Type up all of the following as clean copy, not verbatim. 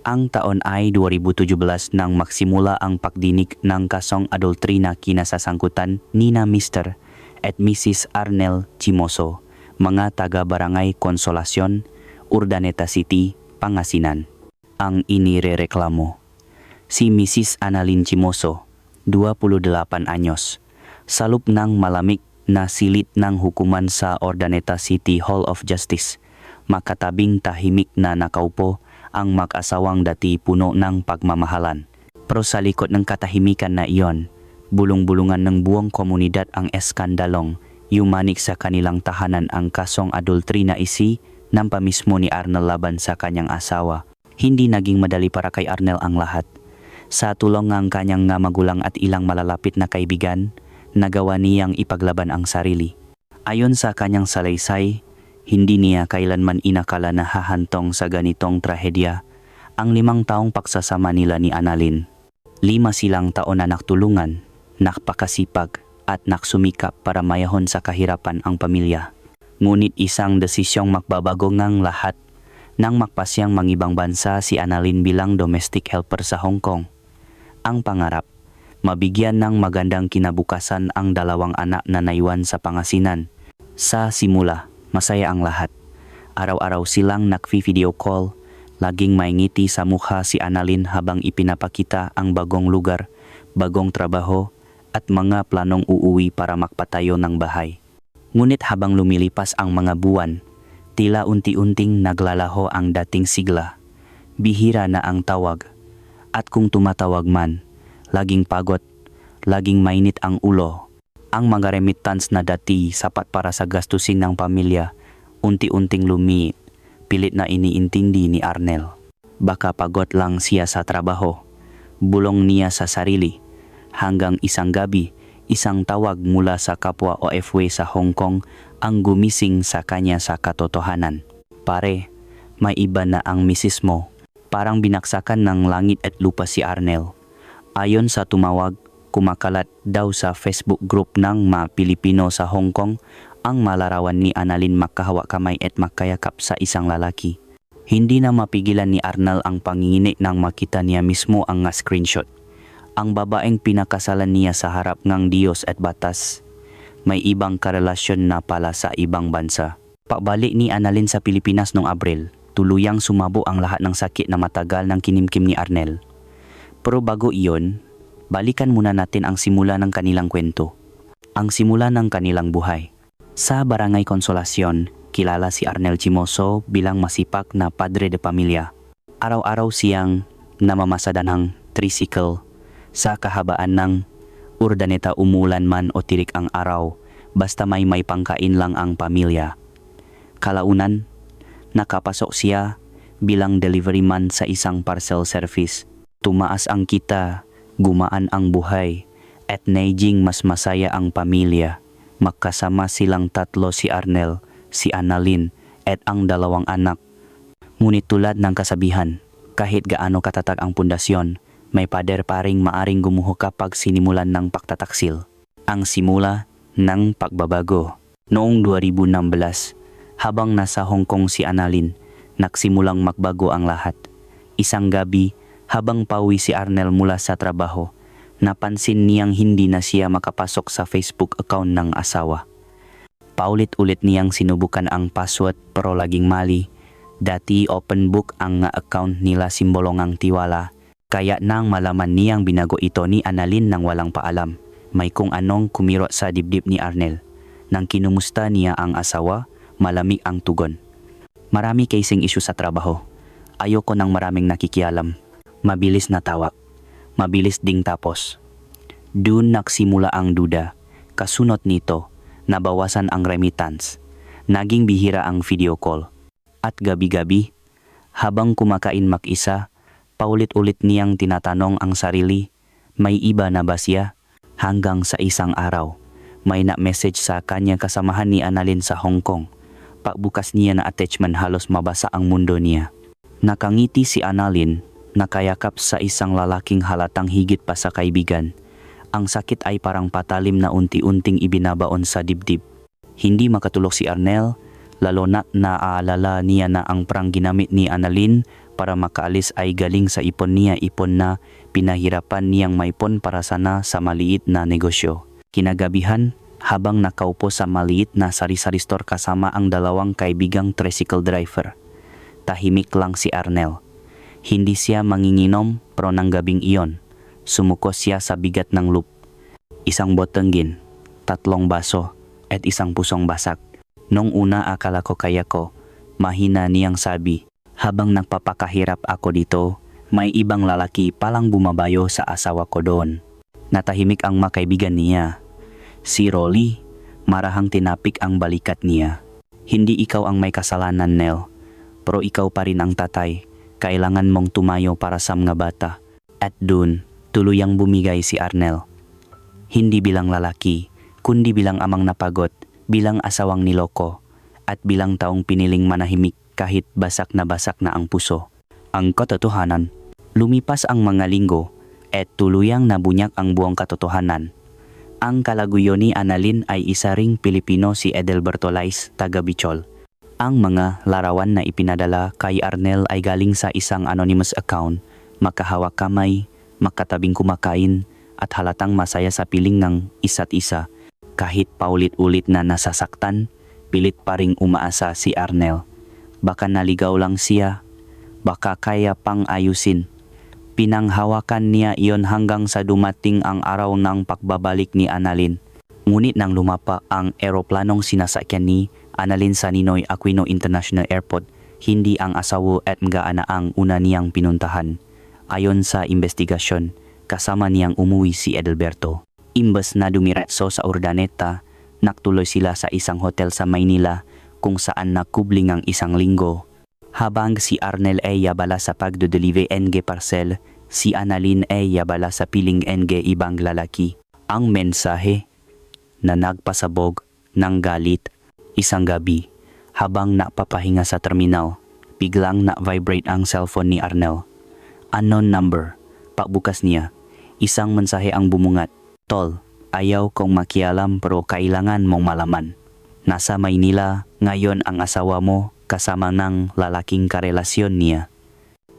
Ang taon ay 2017 nang magsimula ang pagdinig ng kasong adultery na kinasasangkutan nina Mr. at Mrs. Arnel Chimoso, mga taga-barangay Consolacion, Urdaneta City, Pangasinan. Ang inirereklamo. Si Mrs. Annalyn Chimoso, 28 anyos, salop ng malamig na silit ng hukuman sa Urdaneta City Hall of Justice. Makatabing tahimik na nakaupo ang mag-asawang dati puno ng pagmamahalan. Pero sa likod ng katahimikan na iyon, bulong-bulungan ng buong komunidad ang eskandalong yumanik sa kanilang tahanan ang kasong adultery na ng pamismo ni Arnel laban sa kanyang asawa. Hindi naging madali para kay Arnel ang lahat. Sa tulong ng kanyang magulang at ilang malalapit na kaibigan, nagawa niyang ipaglaban ang sarili. Ayon sa kanyang salaysay, hindi niya kailanman inakala na hahantong sa ganitong trahedya ang 5 taong pagsasama nila ni Annalyn. 5 silang taon na naktulungan, nakpakasipag at naksumikap para mayahon sa kahirapan ang pamilya. Ngunit isang desisyong magbabago ngang lahat nang magpasyang mangibang bansa si Annalyn bilang domestic helper sa Hong Kong. Ang pangarap, mabigyan ng magandang kinabukasan ang 2 anak na naiwan sa Pangasinan. Sa simula, masaya ang lahat. Araw-araw silang nag-video call, laging may ngiti sa mukha si Annalyn habang ipinapakita ang bagong lugar, bagong trabaho at mga planong uuwi para magpatayo ng bahay. Ngunit habang lumilipas ang mga buwan, tila unti-unting naglalaho ang dating sigla. Bihira na ang tawag. At kung tumatawag man, laging pagod, laging mainit ang ulo. Ang mga remittance na dati sapat para sa gastusin ng pamilya, unti-unting lumiit. Pilit na iniintindi ni Arnel. Baka pagod lang siya sa trabaho. Bulong niya sa sarili. Hanggang isang gabi, isang tawag mula sa kapwa OFW sa Hong Kong ang gumising sa kanya sa katotohanan. Pare, may iba na ang misis mo. Parang binaksakan ng langit at lupa si Arnel. Ayon sa tumawag, kumakalat daw sa Facebook group ng mga Pilipino sa Hong Kong ang malarawan ni Annalyn magkahawak kamay at magkayakap sa isang lalaki. Hindi na mapigilan ni Arnel ang pangingini nang makita niya mismo ang screenshot. Ang babaeng pinakasalan niya sa harap ng Diyos at batas, may ibang karelasyon na pala sa ibang bansa. Pagbalik ni Annalyn sa Pilipinas noong Abril, tuluyang sumabo ang lahat ng sakit na matagal ng kinimkim ni Arnel. Pero bago iyon, balikan muna natin ang simula ng kanilang kwento. Ang simula ng kanilang buhay. Sa Barangay Consolacion, kilala si Arnel Chimoso bilang masipag na padre de pamilya. Araw-araw siyang namamasadan ng tricycle sa kahabaan ng Urdaneta, umulan man o tirik ang araw, basta may pangkain lang ang pamilya. Kalaunan, nakapasok siya bilang delivery man sa isang parcel service. Tumaas ang kita, gumaan ang buhay, at naging mas masaya ang pamilya. Magkasama silang 3, si Arnel, si Annalyn, at ang 2 anak. Ngunit tulad ng kasabihan, kahit gaano katatag ang pundasyon, may pader pa ring maaring gumuho kapag sinimulan ng pagtataksil. Ang simula ng pagbabago. Noong 2016, habang nasa Hong Kong si Annalyn, nagsimulang magbago ang lahat. Isang gabi, habang pauwi si Arnel mula sa trabaho, napansin niyang hindi na siya makapasok sa Facebook account ng asawa. Paulit-ulit niyang sinubukan ang password pero laging mali. Dati open book ang account nila, simbolong ang tiwala. Kaya nang malaman niyang binago ito ni Annalyn nang walang paalam, may kung anong kumiro sa dibdib ni Arnel. Nang kinumusta niya ang asawa, malamig ang tugon. Marami casing issue sa trabaho. Ayoko ng maraming nakikialam. Mabilis na tawag. Mabilis ding tapos. Doon nagsimula ang duda. Kasunod nito, nabawasan ang remittance. Naging bihira ang video call. At gabi-gabi, habang kumakain mag-isa, paulit-ulit niyang tinatanong ang sarili, may iba na ba siya? Hanggang sa isang araw, may na-message sa kanya kasamahan ni Annalyn sa Hong Kong. Pagbukas niya na attachment, halos mabasa ang mundo niya. Nakangiti si Annalyn, nakayakap sa isang lalaking halatang higit pa sa kaibigan. Ang sakit ay parang patalim na unti-unting ibinabaon sa dibdib. Hindi makatulog si Arnel, lalo na't naaalala niya na ang prank ginamit ni Annalyn para makaalis ay galing sa ipon niya, ipon na pinahirapan niyang maipon para sana sa maliit na negosyo. Kinagabihan, habang nakaupo sa maliit na sari-sari store kasama ang dalawang kaibigang tricycle driver, tahimik lang si Arnel. Hindi siya manginginom, pero ng gabing iyon, sumuko siya sa bigat ng loop. Isang botanggin, 3 baso, at isang pusong basak. Nung una akala ko kaya ko, mahina niyang sabi. Habang nagpapakahirap ako dito, may ibang lalaki palang bumabayo sa asawa ko doon. Natahimik ang makaibigan niya. Si Rolly, marahang tinapik ang balikat niya. Hindi ikaw ang may kasalanan, Nel. Pero ikaw pa rin ang tatay. Kailangan mong tumayo para sa mga bata. At dun, tuluyang bumigay si Arnel. Hindi bilang lalaki, kundi bilang amang napagod, bilang asawang niloko, at bilang taong piniling manahimik kahit basak na ang puso. Ang katotohanan, lumipas ang mga linggo at tuluyang nabunyak ang buong katotohanan. Ang kalaguyo ni Annalyn ay isa ring Pilipino, si Edelberto Lais, taga Bicol. Ang mga larawan na ipinadala kay Arnel ay galing sa isang anonymous account, makahawak kamay, makatabing kumakain, at halatang masaya sa piling ng isa't isa. Kahit paulit-ulit na nasasaktan, pilit pa ring umaasa si Arnel. Baka naligaw lang siya, baka kaya pang ayusin. Pinanghawakan niya iyon hanggang sa dumating ang araw ng pagbabalik ni Annalyn. Ngunit nang lumapa ang eroplanong sinasakyan ni Annalyn sa Ninoy Aquino International Airport, hindi ang asawa at mga anak ang una niyang pinuntahan. Ayon sa investigasyon, kasama niyang umuwi si Edelberto. Imbes na dumiretso sa Urdaneta, naktuloy sila sa isang hotel sa Maynila kung saan nakubling ang isang linggo. Habang si Arnel ay yabala sa pagdodeliver ng parcel, si Annalyn ay yabala sa piling ng ibang lalaki. Ang mensahe na nagpasabog ng galit. Isang gabi, habang napapahinga sa terminal, biglang na-vibrate ang cellphone ni Arnel. Unknown number. Pagbukas niya, isang mensahe ang bumungat. Tol, ayaw kong makialam pero kailangan mong malaman. Nasa Maynila ngayon ang asawa mo kasama ng lalaking karelasyon niya.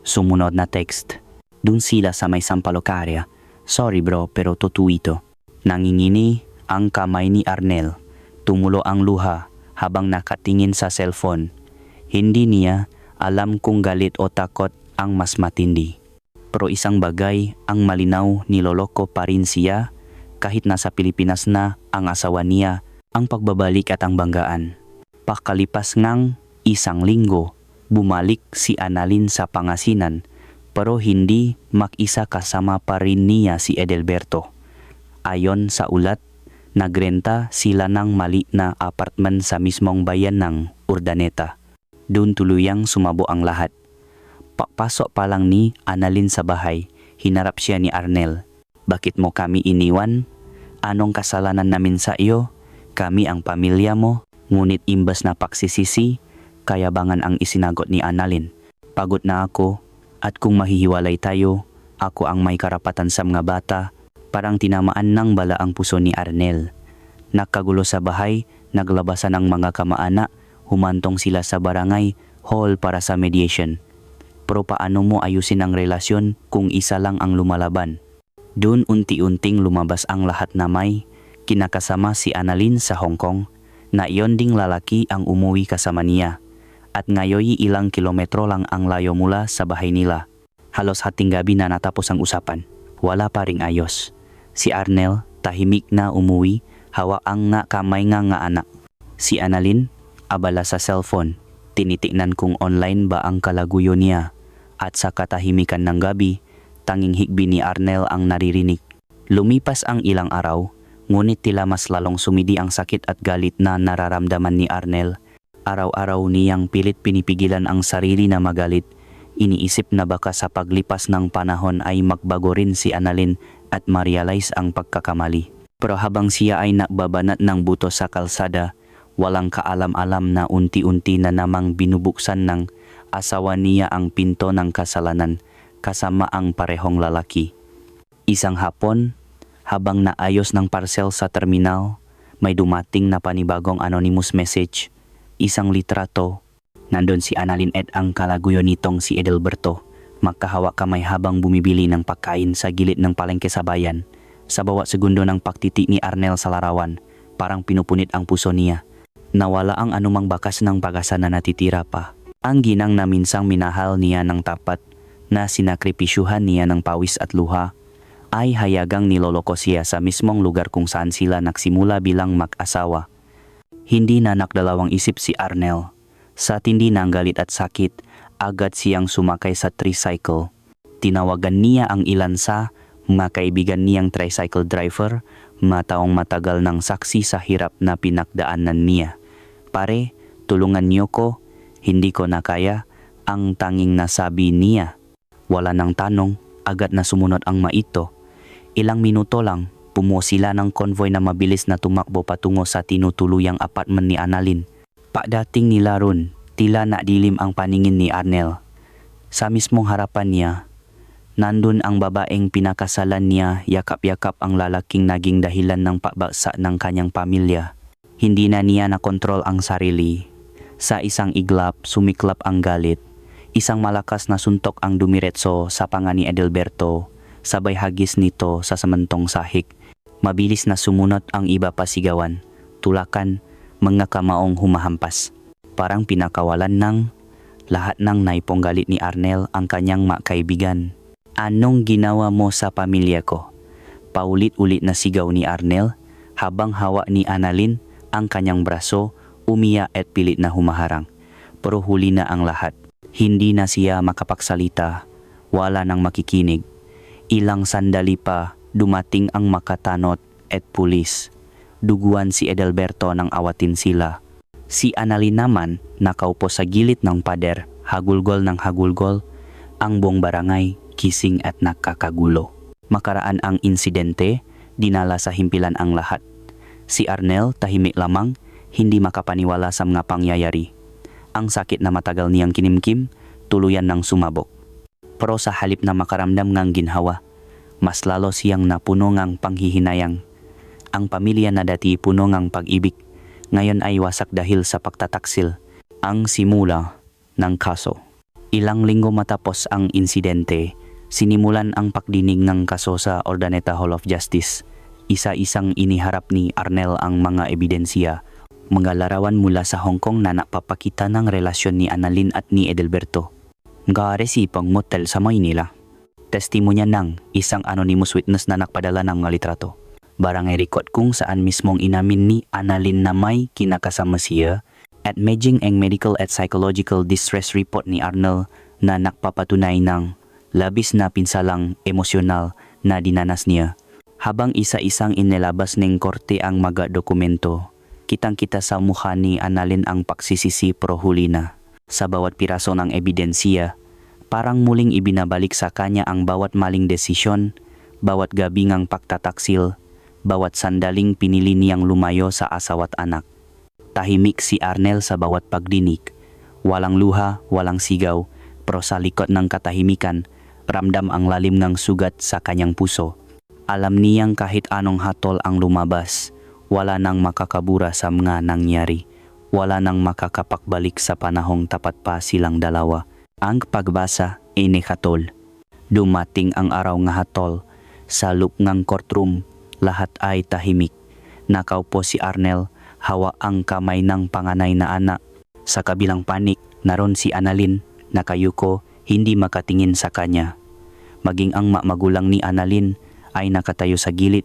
Sumunod na text. Dun sila sa may Sampalocaria. Sorry bro, pero totoo ito. Nangingini ang kamay ni Arnel. Tumulo ang luha habang nakatingin sa cellphone. Hindi niya alam kung galit o takot ang mas matindi. Pero isang bagay ang malinaw, niloloko pa rin siya kahit nasa Pilipinas na ang asawa niya, ang pagbabalik at ang banggaan. Pakalipas ng isang linggo, bumalik si Annalyn sa Pangasinan pero hindi mag-isa, kasama pa rin niya si Edelberto. Ayon sa ulat, nagrenta sila ng maliit na apartment sa mismong bayan ng Urdaneta. Doon tuluyang sumabo ang lahat. Papasok pa lang ni Annalyn sa bahay, hinarap siya ni Arnel. Bakit mo kami iniwan? Anong kasalanan namin sa iyo? Kami ang pamilya mo. Ngunit imbas na pagsisisi, kayabangan ang isinagot ni Annalyn. Pagod na ako at kung mahihiwalay tayo, ako ang may karapatan sa mga bata. Parang tinamaan ng bala ang puso ni Arnel. Nakagulo sa bahay, naglabasan ang mga kamaanak, humantong sila sa barangay hall para sa mediation. Pero paano mo ayusin ang relasyon kung isa lang ang lumalaban? Doon unti-unting lumabas ang lahat na may kinakasama si Annalyn sa Hong Kong, na iyon ding lalaki ang umuwi kasama niya. At ngayoy ilang kilometro lang ang layo mula sa bahay nila. Halos hating gabi na natapos ang usapan. Wala pa ring ayos. Si Arnel tahimik na umuwi, hawak ang kamay nga anak. Si Annalyn abala sa cellphone. Tinitignan kung online ba ang kalaguyo niya. At sa katahimikan ng gabi, tanging higbi ni Arnel ang naririnig. Lumipas ang ilang araw, ngunit tila mas lalong sumidi ang sakit at galit na nararamdaman ni Arnel. Araw-araw niyang pilit pinipigilan ang sarili na magalit. Iniisip na baka sa paglipas ng panahon ay magbago rin si Annalyn at ma-realize ang pagkakamali. Pero habang siya ay nababanat ng buto sa kalsada, walang kaalam-alam na unti-unti na namang binubuksan ng asawa niya ang pinto ng kasalanan kasama ang parehong lalaki. Isang hapon, habang naayos ng parcel sa terminal, may dumating na panibagong anonymous message. Isang litrato, Nandun si Annalyn at ang kalaguyo nitong si Edelberto. Magkahawak kamay habang bumibili ng pagkain sa gilid ng palengke sa bayan. Sa bawat segundo ng pagtitik ni Arnel sa larawan, parang pinupunit ang puso niya. Nawala ang anumang bakas ng pag-asa na natitira pa. Ang ginang na minsang minahal niya ng tapat, na sinakripisyuhan niya ng pawis at luha, ay hayagang niloloko siya sa mismong lugar kung saan sila nagsimula bilang mag-asawa. Hindi na nakdalawang isip si Arnel. Sa tindi ng galit at sakit, agad siyang sumakay sa tricycle. Tinawagan niya ang ilan sa mga kaibigan niyang tricycle driver, mataong matagal ng saksi sa hirap na pinagdaanan niya. Pare, tulungan niyo ko, hindi ko na kaya, ang tanging nasabi niya. Wala nang tanong, agad na sumunod ang maito. Ilang minuto lang, pumuo sila ng convoy na mabilis na tumakbo patungo sa tinutuluyang apartment ni Annalyn. Pagdating nila ron, tila nadilim ang paningin ni Arnel. Sa mismong harapan niya, nandun ang babaeng pinakasalan niya, yakap-yakap ang lalaking naging dahilan ng pagbagsak ng kanyang pamilya. Hindi na niya nakontrol ang sarili. Sa isang iglap, sumiklap ang galit. Isang malakas na suntok ang dumiretso sa panga ni Edelberto, sabay hagis nito sa samantong sahig. Mabilis na sumunod ang iba pa sigawan, tulakan, mga kamaong humahampas. Parang pinakawalan ng lahat ng naipong galit ni Arnel ang kanyang makaibigan. Anong ginawa mo sa pamilya ko? Paulit-ulit na sigaw ni Arnel habang hawak ni Annalyn ang kanyang braso, umiyak at pilit na humaharang. Pero huli na ang lahat. Hindi na siya makapagsalita, wala nang makikinig. Ilang sandali pa dumating ang makatanot at pulis. Duguan si Edelberto nang awatin sila. Si Annalyn naman nakaupo sa gilid ng pader, hagulgol ng hagulgol. Ang buong barangay kising at nakakagulo. Makaraan ang insidente, dinala sa himpilan ang lahat. Si Arnel tahimik lamang, hindi makapaniwala sa mga pangyayari. Ang sakit na matagal niyang kinimkim, tuluyan ng sumabog. Pero sa halip na makaramdam ng ginhawa, mas lalo siyang napuno ng panghihinayang. Ang pamilya na dati puno ng pag-ibig, ngayon ay wasak dahil sa pagtataksil. Ang simula ng kaso. Ilang linggo matapos ang insidente, sinimulan ang pagdinig ng kaso sa Urdaneta Hall of Justice. Isa-isang iniharap ni Arnel ang mga ebidensya, mga larawan mula sa Hong Kong na napapakita ng relasyon ni Annalyn at ni Edelberto. Nag-resipang motel sa Maynila. Testimonya ng isang anonymous witness na nakpadala ng mga litrato. Barangay record kung saan mismong inamin ni Annalyn na may kinakasama siya at medjing ang medical at psychological distress report ni Arnel na nakpapatunay ng labis na pinsalang emosyonal na dinanas niya. Habang isa-isang inilabas ng korte ang mga dokumento, kitang-kita sa mukha ni Annalyn ang pagsisisi pero huli na. Sa bawat piraso ng ebidensya, parang muling ibinabalik sa kanya ang bawat maling desisyon, bawat gabingang pagtataksil, bawat sandaling pinili niyang lumayo sa asawa't anak. Tahimik si Arnel sa bawat pagdinig. Walang luha, walang sigaw, pero sa likod ng katahimikan, ramdam ang lalim ng sugat sa kanyang puso. Alam niyang kahit anong hatol ang lumabas, wala nang makakabura sa mga nangyari. Wala nang makakapakbalik sa panahong tapat pa silang dalawa. Ang pagbasa ay hatol. Dumating ang araw nga hatol. Sa loob ng courtroom, lahat ay tahimik. Nakaupo si Arnel, hawa ang kamay ng panganay na anak. Sa kabilang panik, naroon si Annalyn, nakayuko, hindi makatingin sa kanya. Maging ang magulang ni Annalyn ay nakatayo sa gilid,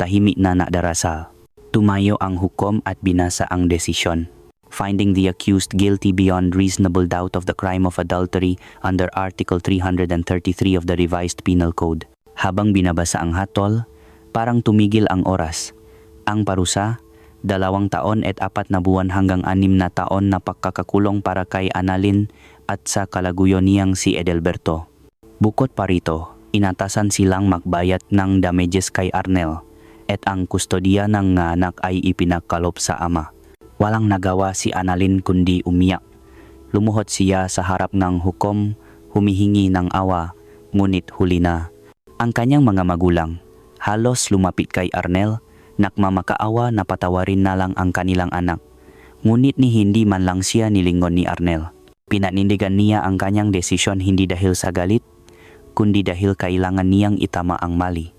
tahimik na nadarasal. Tumayo ang hukom at binasa ang desisyon. Finding the accused guilty beyond reasonable doubt of the crime of adultery under Article 333 of the Revised Penal Code. Habang binabasa ang hatol, parang tumigil ang oras. Ang parusa, 2 taon at 4 na buwan hanggang 6 na taon na pagkakakulong para kay Annalyn at sa kalaguyo niyang si Edelberto. Bukod pa rito, inatasan silang magbayad ng damages kay Arnel at ang kustodiya ng anak ay ipinakalop sa ama. Walang nagawa si Annalyn kundi umiyak. Lumuhod siya sa harap ng hukom, humihingi ng awa, ngunit huli na. Ang kanyang mga magulang, halos lumapit kay Arnel, nakmamakaawa na patawarin na lang ang kanilang anak. Ngunit ni hindi man lang siya nilingon ni Arnel. Pinanindigan niya ang kanyang desisyon hindi dahil sa galit, kundi dahil kailangan niyang itama ang mali.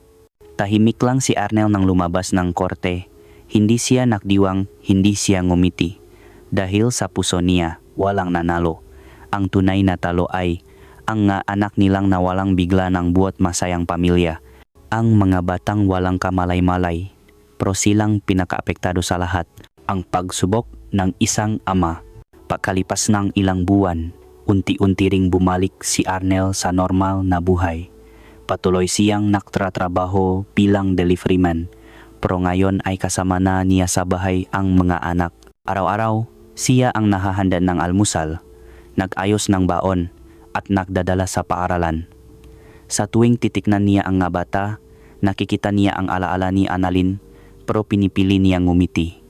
Tahimik lang si Arnel nang lumabas ng korte. Hindi siya nakdiwang, hindi siya ngumiti. Dahil sa puso niya, walang nanalo. Ang tunay na talo ay ang nga anak nilang nawalang bigla ng buot masayang pamilya. Ang mga batang walang kamalay-malay, pero silang pinakaapektado sa lahat. Ang pagsubok ng isang ama. Pagkalipas ng ilang buwan, unti-unti ring bumalik si Arnel sa normal na buhay. Patuloy siyang nagtatrabaho bilang deliveryman, pero ngayon ay kasama na niya sa bahay ang mga anak. Araw-araw, siya ang nahahanda ng almusal, nag-ayos ng baon, at nagdadala sa paaralan. Sa tuwing titiknan niya ang nga bata, nakikita niya ang alaala ni Annalyn, pero pinipili niyang ngumiti.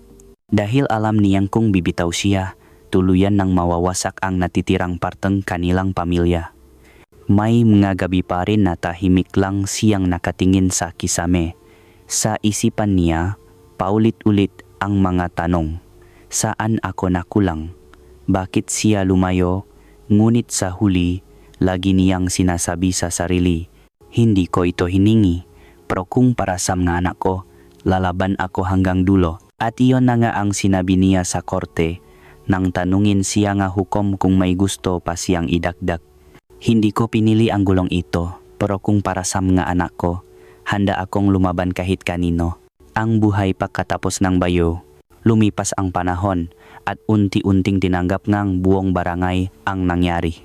Dahil alam niyang kung bibitaw siya, tuluyan nang mawawasak ang natitirang parteng kanilang pamilya. May mga gabi pa rin na tahimik lang siyang nakatingin sa kisame. Sa isipan niya, paulit-ulit ang mga tanong. Saan ako nakulang? Bakit siya lumayo? Ngunit sa huli, lagi niyang sinasabi sa sarili, hindi ko ito hiningi, pero kung para sa mga anak ko, lalaban ako hanggang dulo. At iyon na nga ang sinabi niya sa korte, nang tanungin siya nga hukom kung may gusto pa siyang idagdag. Hindi ko pinili ang gulong ito, pero kung para sa mga anak ko, handa akong lumaban kahit kanino. Ang buhay pagkatapos ng bayo, lumipas ang panahon at unti-unting tinanggap ng buong barangay ang nangyari.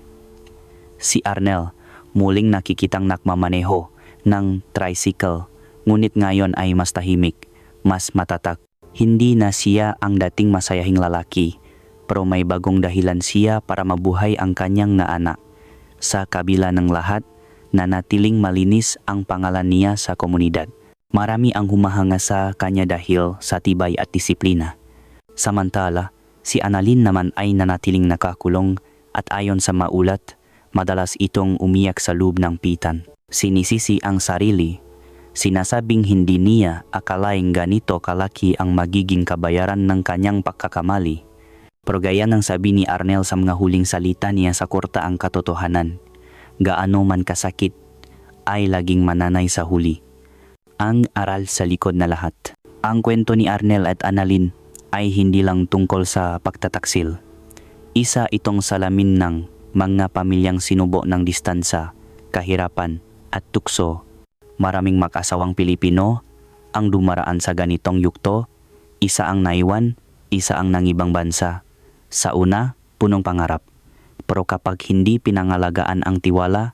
Si Arnel muling nakikitang nakmamaneho ng tricycle, ngunit ngayon ay mas tahimik, mas matatak. Hindi na siya ang dating masayahing lalaki, pero may bagong dahilan siya para mabuhay ang kanyang nga anak. Sa kabila ng lahat, nanatiling malinis ang pangalan niya sa komunidad. Marami ang humahanga sa kanya dahil sa tibay at disiplina. Samantala, si Annalyn naman ay nanatiling nakakulong at ayon sa maulat, madalas itong umiyak sa loob ng pitan. Sinisisi ang sarili. Sinasabing hindi niya akalaing ganito kalaki ang magiging kabayaran ng kanyang pagkakamali. Pero gaya ng sabi ni Arnel sa mga huling salita niya sa korte ang katotohanan, gaano man kasakit, ay laging mananay sa huli. Ang aral sa likod na lahat. Ang kwento ni Arnel at Annalyn ay hindi lang tungkol sa pagtataksil. Isa itong salamin ng mga pamilyang sinubo ng distansa, kahirapan at tukso. Maraming mag-asawang Pilipino ang dumaraan sa ganitong yugto, isa ang naiwan, isa ang nangibang bansa. Sa una, punong pangarap. Pero kapag hindi pinangalagaan ang tiwala,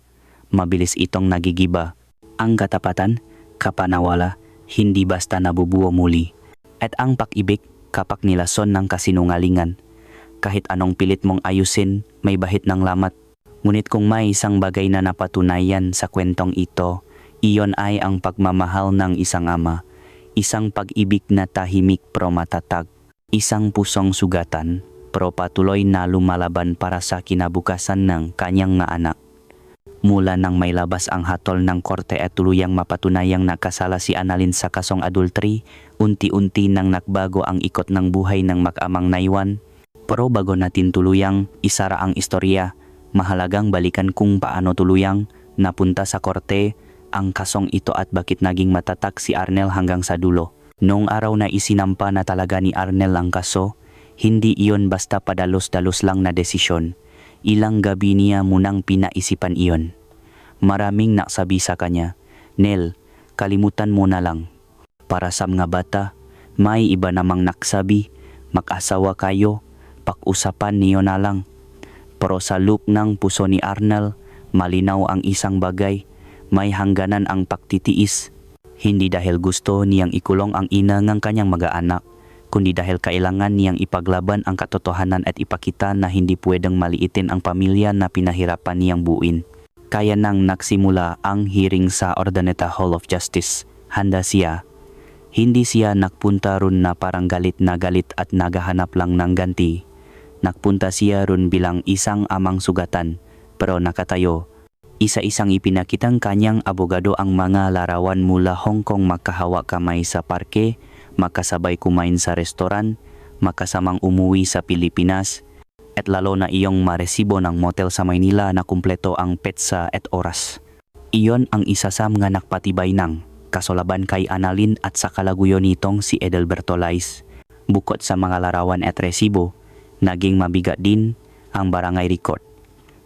mabilis itong nagigiba. Ang katapatan, kapanawala, hindi basta nabubuo muli. At ang pag-ibig, kapag nilason ng kasinungalingan. Kahit anong pilit mong ayusin, may bahit ng lamat. Ngunit kung may isang bagay na napatunayan sa kwentong ito, iyon ay ang pagmamahal ng isang ama. Isang pag-ibig na tahimik pero matatag. Isang pusong sugatan, pero patuloy na lumalaban para sa kinabukasan ng kanyang nga anak. Mula nang may labas ang hatol ng korte at tuluyang mapatunayang nakasala si Annalyn sa kasong adultery, unti-unti nang nagbago ang ikot ng buhay ng mag-amang naiwan. Pero bago natin tuluyang isara ang istorya, mahalagang balikan kung paano tuluyang napunta sa korte ang kasong ito at bakit naging matatag si Arnel hanggang sa dulo. Noong araw na isinampa na talaga ni Arnel ang kaso, hindi iyon basta padalos-dalos lang na desisyon. Ilang gabi niya munang pinaisipan iyon. Maraming naksabi sa kanya, "Nel, kalimutan mo na lang. Para sa mga bata, may iba namang naksabi, mag-asawa kayo, pag-usapan niyo na lang." Pero sa loob ng puso ni Arnel, malinaw ang isang bagay, may hangganan ang pagtitiis. Hindi dahil gusto niyang ikulong ang ina ng kanyang mag-aanak, kundi dahil kailangan niyang ipaglaban ang katotohanan at ipakita na hindi pwedeng maliitin ang pamilya na pinahirapan niyang buuin. Kaya nang nagsimula ang hearing sa Urdaneta Hall of Justice, handa siya. Hindi siya nagpunta ron na parang galit na galit at naghahanap lang ng ganti. Nagpunta siya ron bilang isang amang sugatan, pero nakatayo. Isa-isang ipinakitang kanyang abogado ang mga larawan mula Hong Kong, magkahawak kamay sa parke, makasabay kumain sa restoran, makasamang umuwi sa Pilipinas. at lalo na iyong maresibo ng motel sa Maynila na kumpleto ang petsa at oras. Iyon ang isa sa mga nakpatibay ng kasolaban kay Annalyn at sa kalaguyo nitong si Edelberto Lais. Bukod sa mga larawan at resibo, naging mabigat din ang barangay record.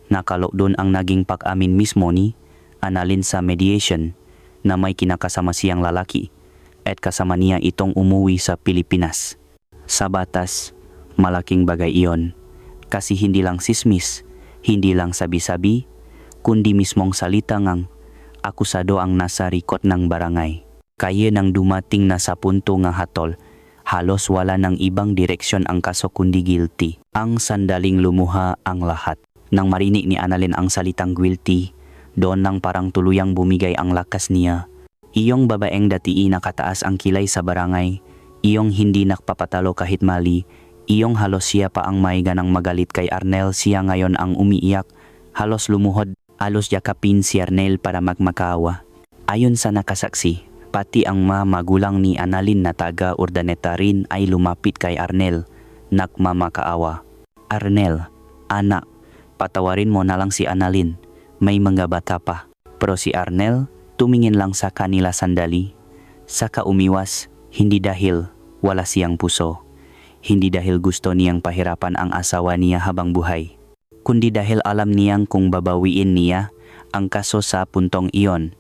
Nakalo doon ang naging pag-amin mismo ni Annalyn sa mediation na may kinakasama siyang lalaki at kasama niya itong umuwi sa Pilipinas. Sa batas, malaking bagay iyon kasi hindi lang sismis, hindi lang sabi-sabi, kundi mismong salita ngang akusado ang nasa record ng barangay. Kaya nang dumating na sa punto nga hatol, halos wala ng ibang direksyon ang kaso kundi guilty. Ang sandaling lumuha ang lahat. Nang marinig ni Annalyn ang salitang guilty, doon nang parang tuluyang bumigay ang lakas niya. Iyong babaeng dati nakataas ang kilay sa barangay, iyong hindi nakpapatalo kahit mali, iyong halos siya pa ang may ganang magalit kay Arnel, siya ngayon ang umiiyak, halos lumuhod, halos yakapin si Arnel para magmakaawa. Ayon sa nakasaksi, pati ang magulang ni Annalyn na taga Urdaneta rin ay lumapit kay Arnel, nagmamakaawa. Arnel, anak, patawarin mo na lang si Annalyn, may mga bata pa. Pero si Arnel, tumingin lang sa kanila sandali, saka umiwas, hindi dahil wala siyang puso, hindi dahil gusto niyang pahirapan ang asawa niya habang buhay, kundi dahil alam niyang kung babawiin niya ang kaso sa puntong iyon,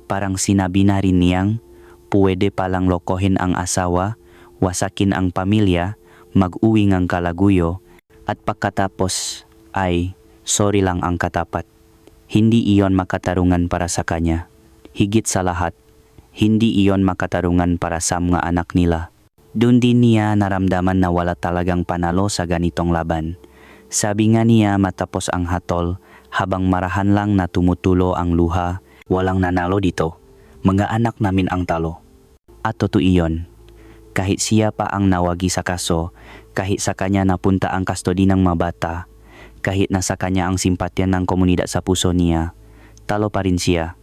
parang sinabi na rin niyang pwede palang lokohin ang asawa, wasakin ang pamilya, mag-uwi ngang kalaguyo, at pagkatapos ay sorry lang ang katapat. Hindi iyon makatarungan para sa kanya. Higit sa lahat, hindi iyon makatarungan para sa mga anak nila. Doon din niya naramdaman na wala talagang panalo sa ganitong laban. Sabi nga niya matapos ang hatol, habang marahan lang na tumutulo ang luha, walang nanalo dito. Mga anak namin ang talo. At totoo iyon. Kahit siya pa ang nawagi sa kaso, kahit sa kanya napunta ang kastodi ng mga bata, kahit nasa kanya ang simpatya ng komunidad sa puso niya, talo pa rin siya.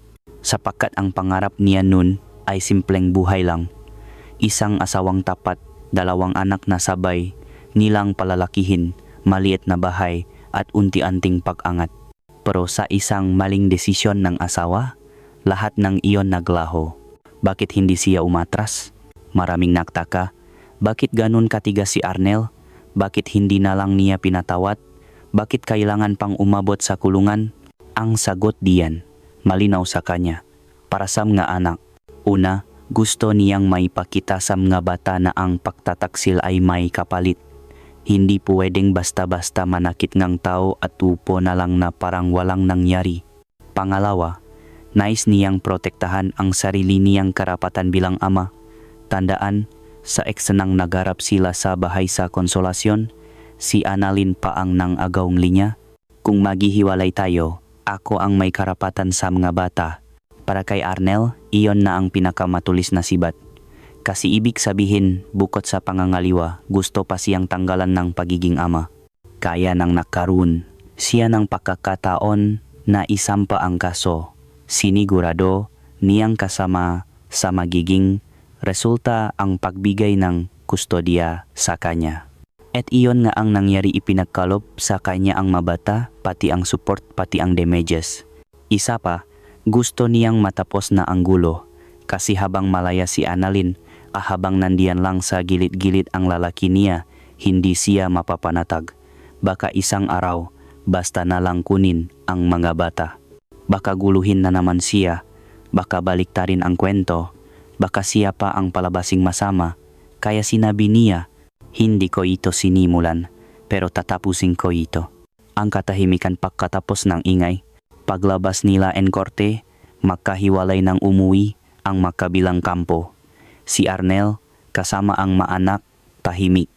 Sapagkat ang pangarap niya nun ay simpleng buhay lang. Isang asawang tapat, 2 anak na sabay, nilang palalakihin, maliit na bahay at unti-unting pag-angat. Pero sa isang maling desisyon ng asawa, lahat ng iyon naglaho. Bakit hindi siya umatras? Maraming nagtaka. Bakit ganun katigas si Arnel? Bakit hindi na lang niya pinatawad? Bakit kailangan pang umabot sa kulungan? Ang sagot diyan, malinaw sa kanya. Para sa mga anak, una, gusto niyang maipakita sa mga bata na ang pagtataksil ay may kapalit. Hindi pwedeng basta-basta manakit ngang tao at upo na lang na parang walang nangyari. Pangalawa, nais niyang protektahan ang sarili niyang karapatan bilang ama. Tandaan, sa eksenang nagarap sila sa bahay sa Konsolasyon, si Annalyn pa ang nang-agawng linya. Kung maghihiwalay tayo, ako ang may karapatan sa mga bata. Para kay Arnel, iyon na ang pinakamatulis na sibat. Kasi ibig sabihin, bukod sa pangangaliwa, gusto pa siyang tanggalan ng pagiging ama. Kaya nang nakaroon siya ng pagkakataon na isampa ang kaso, sinigurado niyang kasama sa magiging resulta ang pagbigay ng kustodiya sa kanya. At iyon nga ang nangyari, ipinagkaloob sa kanya ang mabata, pati ang support, pati ang damages. Isa pa, gusto niyang matapos na ang gulo, kasi habang malaya si Annalyn, habang nandiyan lang sa gilid-gilid ang lalaki niya, hindi siya mapapanatag. Baka isang araw, basta na lang kunin ang mga bata. Baka guluhin na naman siya, baka baliktarin ang kwento, baka siya pa ang palabasing masama, kaya sinabi niya, hindi ko ito sinimulan, pero tatapusin ko ito. Ang katahimikan pagkatapos ng ingay, paglabas nila en korte, magkahiwalay ng umuwi ang magkabilang kampo. Si Arnel, kasama ang maanak, tahimik.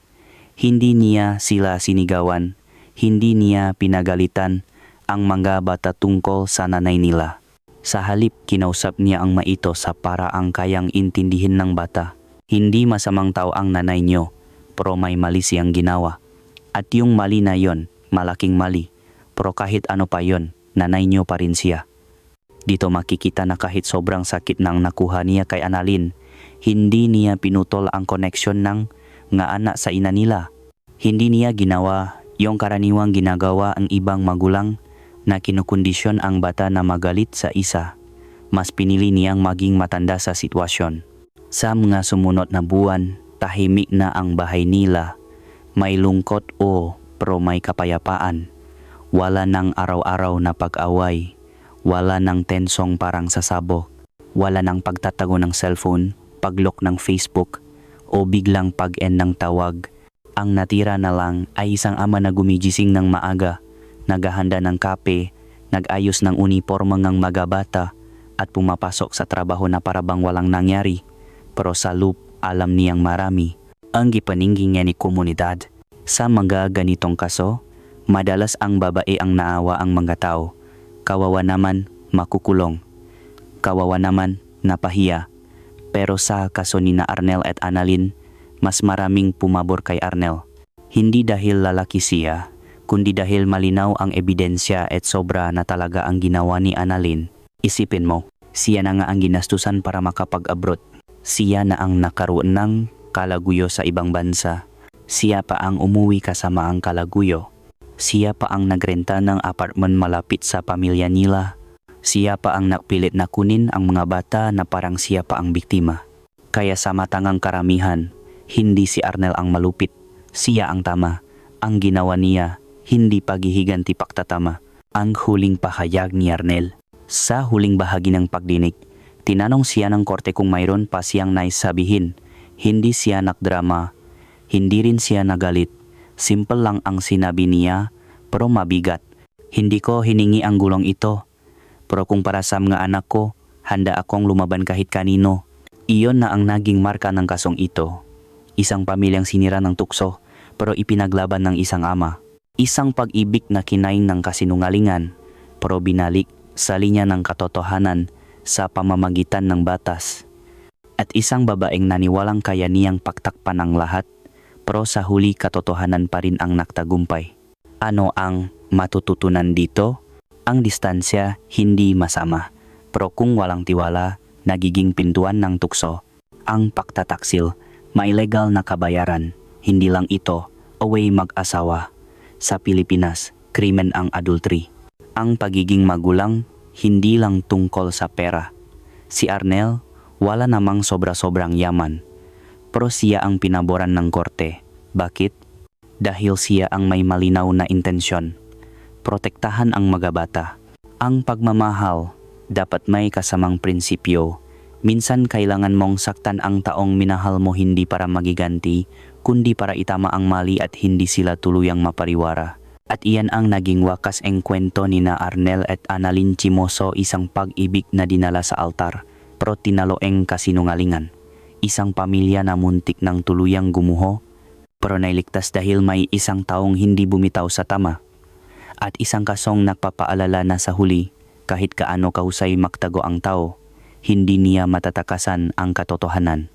Hindi niya sila sinigawan, hindi niya pinagalitan ang mga bata tungkol sa nanay nila. Sa halip, kinausap niya ang maito sa paraang kayang intindihin ng bata. Hindi masamang tao ang nanay niyo, pero may mali siyang ginawa. At yung mali na yon, malaking mali. Pero kahit ano pa yon, nanay niyo pa rin siya. Dito makikita na kahit sobrang sakit nang nakuha niya kay Annalyn, hindi niya pinutol ang koneksyon ng nga anak sa ina nila. Hindi niya ginawa Yung karaniwang ginagawa ang ibang magulang na kinukondisyon ang bata na magalit sa isa. Mas pinili niyang maging matanda sa sitwasyon. Sa mga sumunod na buwan, tahimik na ang bahay nila. May lungkot pero may kapayapaan. Wala nang araw-araw na pag-away. Wala nang tensong parang sasabog. Wala nang pagtatago ng cellphone, pag-lock ng Facebook, o biglang pag-end ng tawag. Ang natira na lang ay isang ama na gumigising ng maaga, naghahanda ng kape, nag-ayos ng uniporma ng mga bata, at pumapasok sa trabaho na parabang walang nangyari. Pero sa loop, alam niyang marami ang gipaningin niya ni komunidad. Sa mga ganitong kaso, madalas ang babae ang naawa ang mga tao. Kawawa naman, makukulong. Kawawa naman, napahiya. Pero sa kaso ni na Arnel at Annalyn, mas maraming pumabor kay Arnel. Hindi dahil lalaki siya, kundi dahil malinaw ang ebidensya at sobra na talaga ang ginawa ni Annalyn. Isipin mo, siya na nga ang ginastusan para makapag-abroad. Siya na ang nakaroon ng kalaguyo sa ibang bansa. Siya pa ang umuwi kasama ang kalaguyo. Siya pa ang nagrenta ng apartment malapit sa pamilya nila. Siya pa ang napilit na kunin ang mga bata na parang siya pa ang biktima. Kaya sa matangang karamihan, hindi si Arnel ang malupit. Siya ang tama. Ang ginawa niya, hindi paghihiganti paktatama. Ang huling pahayag ni Arnel. Sa huling bahagi ng pagdinig, tinanong siya ng korte kung mayroon pa siyang nais sabihin. Hindi siya nakdrama. Hindi rin siya nagalit. Simple lang ang sinabi niya, pero mabigat. Hindi ko hiningi ang gulong ito. Pero kung para sa mga anak ko, handa akong lumaban kahit kanino. Iyon na ang naging marka ng kasong ito. Isang pamilyang sinira ng tukso, pero ipinaglaban ng isang ama. Isang pag-ibig na kinain ng kasinungalingan, pero binalik sa linya ng katotohanan sa pamamagitan ng batas. At isang babaeng naniwalang kaya niyang pagtakpan ang lahat, pero sa huli katotohanan pa rin ang nagtagumpay. Ano ang matututunan dito? Ang distansya hindi masama, pero kung walang tiwala, nagiging pintuan ng tukso. Ang pagtataksil, may legal na kabayaran. Hindi lang ito, away mag-asawa. Sa Pilipinas, krimen ang adultery. Ang pagiging magulang, hindi lang tungkol sa pera. Si Arnel, wala namang sobra-sobrang yaman. Pero siya ang pinaboran ng korte. Bakit? Dahil siya ang may malinaw na intensyon. Protektahan ang mga bata. Ang pagmamahal, dapat may kasamang prinsipyo. Minsan kailangan mong saktan ang taong minahal mo hindi para magiganti, kundi para itama ang mali at hindi sila tuluyang mapariwara. At iyan ang naging wakas ang kwento ni na Arnel at Annalyn Chimoso, isang pag-ibig na dinala sa altar, pero tinaloeng kasinungalingan. Isang pamilya na muntik ng tuluyang gumuho, pero nailigtas dahil may isang taong hindi bumitaw sa tama. At isang kasong nagpapaalala na sa huli, kahit kaano kahusay magtago ang tao, hindi niya matatakasan ang katotohanan.